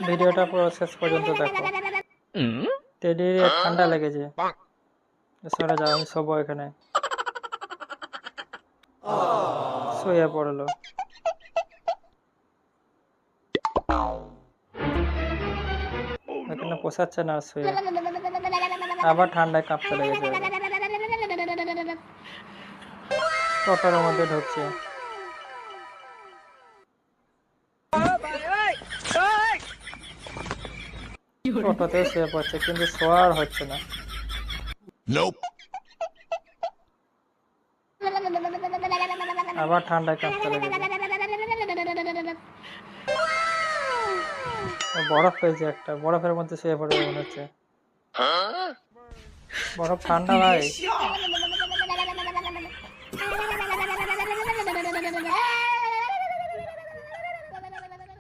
ভিডিওটা পুরো শেষ পর্যন্ত দেখো। টেডির ঠান্ডা লেগেছে, সরে যাও, আমি শোবো এখানে। শুয়ে পড়লো। এখানে পোষাচ্ছে না শুয়ে, আবার ঠান্ডায় কাঁপতে লেগেছে। টোটোর মধ্যে ঢুকছে, টোটোতেও শুয়ে পড়ছে, কিন্তু শোয়া আর হচ্ছে না। আবার ঠান্ডায় কাঁপতে লেগেছে। বরফ পেয়েছে একটা, বরফের মধ্যে শুয়ে পড়বে মনে হচ্ছে। বরফ ঠান্ডা ভাই।